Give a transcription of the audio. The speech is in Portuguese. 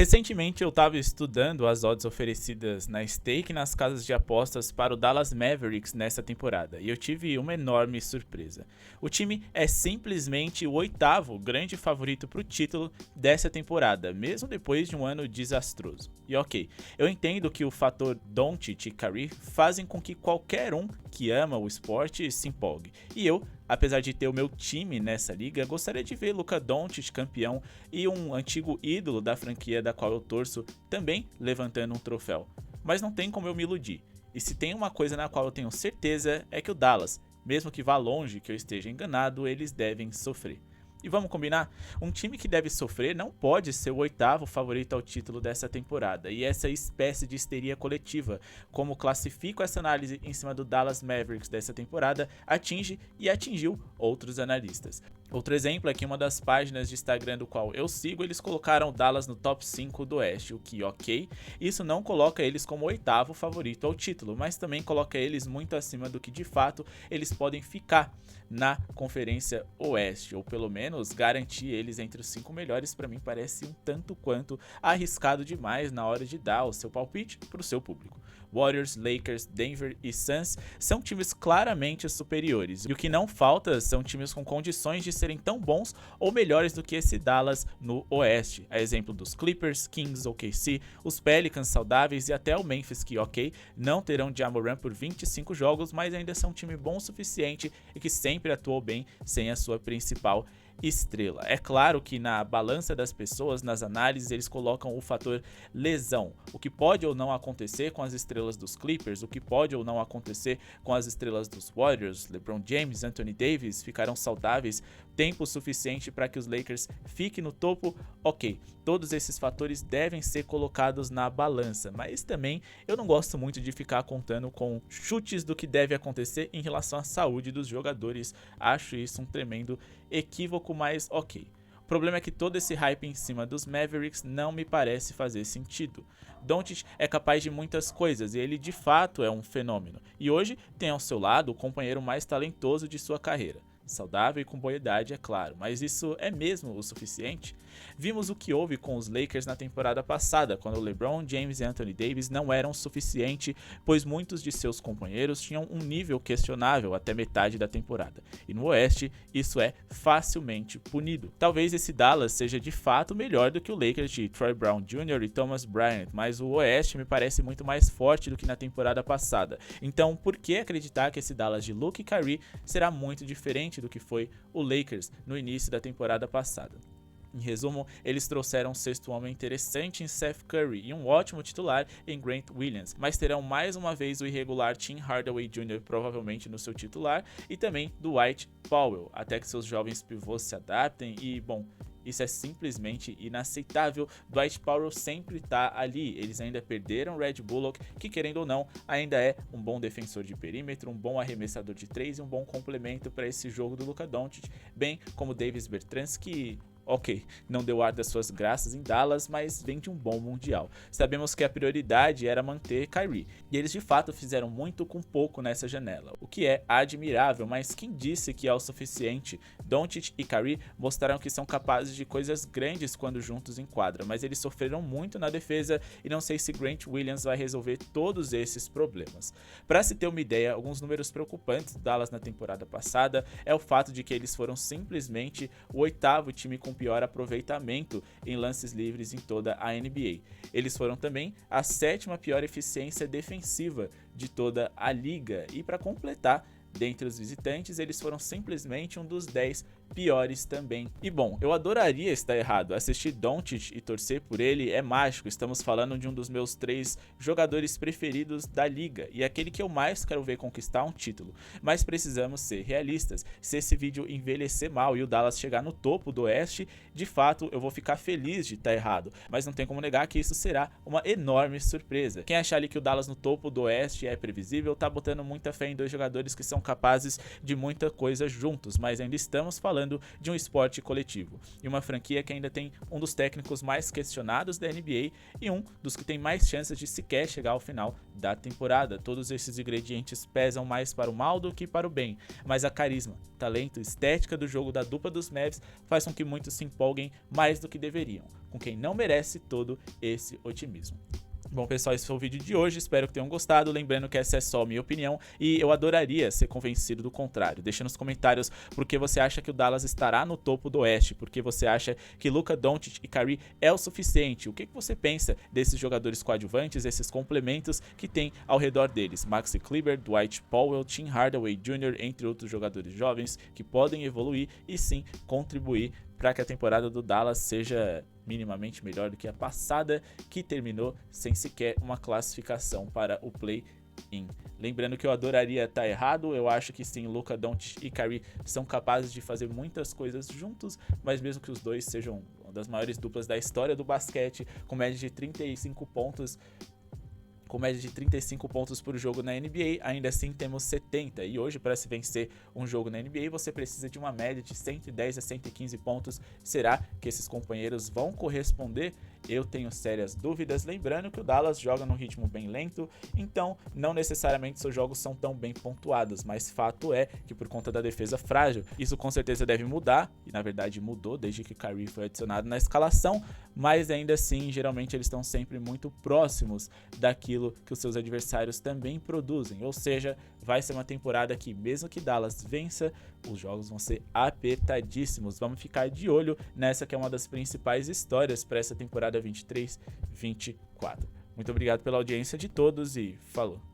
Recentemente eu estava estudando as odds oferecidas na stake e nas casas de apostas para o Dallas Mavericks nessa temporada, e eu tive uma enorme surpresa. O time é simplesmente o oitavo grande favorito para o título dessa temporada, mesmo depois de um ano desastroso. E ok, eu entendo que o fator Doncic e Curry fazem com que qualquer um que ama o esporte se empolgue, e eu, apesar de ter o meu time nessa liga, gostaria de ver Luka Doncic campeão e um antigo ídolo da franquia da qual eu torço também levantando um troféu. Mas não tem como eu me iludir. E se tem uma coisa na qual eu tenho certeza é que o Dallas, mesmo que vá longe que eu esteja enganado, eles devem sofrer. E vamos combinar? Um time que deve sofrer não pode ser o oitavo favorito ao título dessa temporada, e essa espécie de histeria coletiva, como classifico essa análise em cima do Dallas Mavericks dessa temporada, atinge e atingiu outros analistas. Outro exemplo é que em uma das páginas de Instagram do qual eu sigo, eles colocaram o Dallas no top 5 do Oeste, o que ok, isso não coloca eles como o oitavo favorito ao título, mas também coloca eles muito acima do que de fato eles podem ficar na Conferência Oeste, ou pelo menos garantir eles entre os 5 melhores. Para mim parece um tanto quanto arriscado demais na hora de dar o seu palpite para o seu público. Warriors, Lakers, Denver e Suns são times claramente superiores, e o que não falta são times com condições de serem tão bons ou melhores do que esse Dallas no Oeste, a exemplo dos Clippers, Kings, OKC, os Pelicans saudáveis e até o Memphis, que ok, não terão Ja Morant por 25 jogos, mas ainda são um time bom o suficiente e que sempre atuou bem sem a sua principal estrela. É claro que na balança das pessoas, nas análises, eles colocam o fator lesão, o que pode ou não acontecer com as estrelas dos Clippers, o que pode ou não acontecer com as estrelas dos Warriors. LeBron James, Anthony Davis ficarão saudáveis tempo suficiente para que os Lakers fiquem no topo. Ok, todos esses fatores devem ser colocados na balança, mas também eu não gosto muito de ficar contando com chutes do que deve acontecer em relação à saúde dos jogadores. Acho isso um tremendo equívoco, mas ok. O problema é que todo esse hype em cima dos Mavericks não me parece fazer sentido. Doncic é capaz de muitas coisas e ele de fato é um fenômeno. E hoje tem ao seu lado o companheiro mais talentoso de sua carreira. Saudável e com boa idade, é claro, mas isso é mesmo o suficiente? Vimos o que houve com os Lakers na temporada passada, quando LeBron James e Anthony Davis não eram o suficiente, pois muitos de seus companheiros tinham um nível questionável até metade da temporada. E no Oeste, isso é facilmente punido. Talvez esse Dallas seja de fato melhor do que o Lakers de Troy Brown Jr. e Thomas Bryant, mas o Oeste me parece muito mais forte do que na temporada passada. Então, por que acreditar que esse Dallas de Luka e Kyrie será muito diferente do que foi o Lakers no início da temporada passada? Em resumo, eles trouxeram um sexto homem interessante em Seth Curry e um ótimo titular em Grant Williams, mas terão mais uma vez o irregular Tim Hardaway Jr. provavelmente no seu titular e também Dwight Powell, até que seus jovens pivôs se adaptem e, bom, isso é simplesmente inaceitável. Dwight Powell sempre tá ali. Eles ainda perderam Red Bullock, que querendo ou não, ainda é um bom defensor de perímetro, um bom arremessador de 3 e um bom complemento para esse jogo do Luka Doncic, bem como Davis Bertans, que ok, não deu ar das suas graças em Dallas, mas vem de um bom mundial. Sabemos que a prioridade era manter Kyrie, e eles de fato fizeram muito com pouco nessa janela, o que é admirável, mas quem disse que é o suficiente? Doncic e Kyrie mostraram que são capazes de coisas grandes quando juntos em quadra, mas eles sofreram muito na defesa e não sei se Grant Williams vai resolver todos esses problemas. Para se ter uma ideia, alguns números preocupantes do Dallas na temporada passada é o fato de que eles foram simplesmente o oitavo time com pior aproveitamento em lances livres em toda a NBA. Eles foram também a sétima pior eficiência defensiva de toda a liga e, para completar, dentre os visitantes, eles foram simplesmente um dos 10 piores também. E bom, eu adoraria estar errado, assistir Doncic e torcer por ele é mágico, estamos falando de um dos meus 3 jogadores preferidos da liga e aquele que eu mais quero ver conquistar um título, mas precisamos ser realistas. Se esse vídeo envelhecer mal e o Dallas chegar no topo do Oeste, de fato eu vou ficar feliz de estar errado, mas não tem como negar que isso será uma enorme surpresa. Quem achar ali que o Dallas no topo do Oeste é previsível, tá botando muita fé em 2 jogadores que são capazes de muita coisa juntos, mas ainda estamos falando de um esporte coletivo e uma franquia que ainda tem um dos técnicos mais questionados da NBA e um dos que tem mais chances de sequer chegar ao final da temporada. Todos esses ingredientes pesam mais para o mal do que para o bem, mas a carisma, talento e estética do jogo da dupla dos Mavs faz com que muitos se empolguem mais do que deveriam. com quem não merece todo esse otimismo. Bom, pessoal, esse foi o vídeo de hoje, espero que tenham gostado, lembrando que essa é só a minha opinião e eu adoraria ser convencido do contrário. Deixa nos comentários por que você acha que o Dallas estará no topo do Oeste, por que você acha que Luka Doncic e Kyrie é o suficiente, o que você pensa desses jogadores coadjuvantes, esses complementos que tem ao redor deles, Maxi Kleber, Dwight Powell, Tim Hardaway Jr., entre outros jogadores jovens que podem evoluir e sim contribuir para que a temporada do Dallas seja minimamente melhor do que a passada, que terminou sem sequer uma classificação para o play-in. Lembrando que eu adoraria estar errado, eu acho que sim, Luka Doncic e Kyrie são capazes de fazer muitas coisas juntos, mas mesmo que os dois sejam uma das maiores duplas da história do basquete, com média de 35 pontos, por jogo na NBA, ainda assim temos 70, e hoje para se vencer um jogo na NBA você precisa de uma média de 110 a 115 pontos. Será que esses companheiros vão corresponder? Eu tenho sérias dúvidas, lembrando que o Dallas joga num ritmo bem lento, então não necessariamente seus jogos são tão bem pontuados, mas fato é que por conta da defesa frágil, isso com certeza deve mudar, e na verdade mudou desde que Kyrie foi adicionado na escalação, mas ainda assim, geralmente eles estão sempre muito próximos daquilo que os seus adversários também produzem, ou seja, vai ser uma temporada que mesmo que Dallas vença, os jogos vão ser apertadíssimos. Vamos ficar de olho nessa que é uma das principais histórias para essa temporada 23-24. Muito obrigado pela audiência de todos e falou!